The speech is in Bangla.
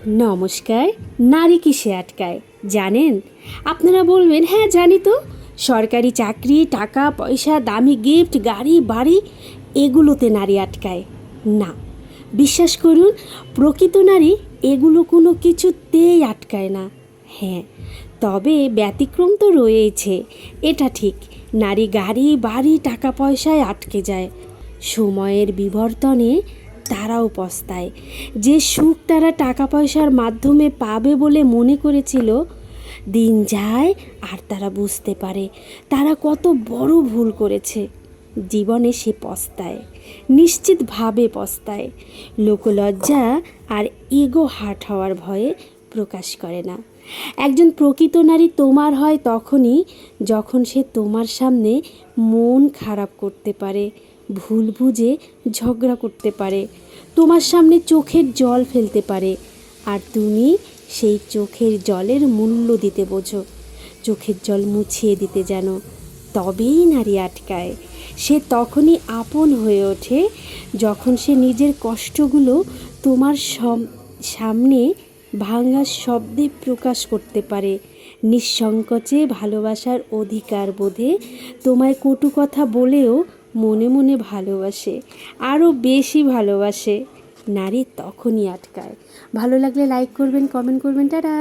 নমস্কার। নারী কিসে আটকায় জানেন? আপনারা বলবেন হ্যাঁ জানি তো, সরকারি চাকরি, টাকা পয়সা, দামি গিফট, গাড়ি বাড়ি, এগুলোতে নারী আটকায় না। বিশ্বাস করুন, প্রকৃত নারী এগুলো কোনো কিছুতেই আটকায় না। হ্যাঁ, তবে ব্যতিক্রম তো রয়েছে, এটা ঠিক। নারী গাড়ি বাড়ি টাকা পয়সায় আটকে যায়। সময়ের বিবর্তনে তারাও পস্তায়। যে সুখ তারা টাকা পয়সার মাধ্যমে পাবে বলে মনে করেছিল, দিন যায় আর তারা বুঝতে পারে তারা কত বড় ভুল করেছে। জীবনে সে পস্তায়, নিশ্চিতভাবে পস্তায়। লোকলজ্জা আর ইগো হার্ট হওয়ার ভয়ে প্রকাশ করে না। একজন প্রকৃত নারী তোমার হয় তখনই যখন সে তোমার সামনে মন খারাপ করতে পারে, ভুল বুঝে ঝগড়া করতে পারে, তোমার সামনে চোখের জল ফেলতে পারে, আর তুমি সেই চোখের জলের মূল্য দিতে বোঝো, চোখের জল মুছিয়ে দিতে জানো। তবেই নারী আটকায়। সে তখনই আপন হয়ে ওঠে যখন সে নিজের কষ্টগুলো তোমার সামনে ভাঙা শব্দে প্রকাশ করতে পারে, নিঃসংকোচে ভালোবাসার অধিকার বোধে তোমায় কটু কথা বলেও মনে মনে ভালোবাসে, আরও বেশি ভালোবাসে। নারী তখনই আটকায়। ভালো লাগলে লাইক করবেন, কমেন্ট করবেন। টাটা।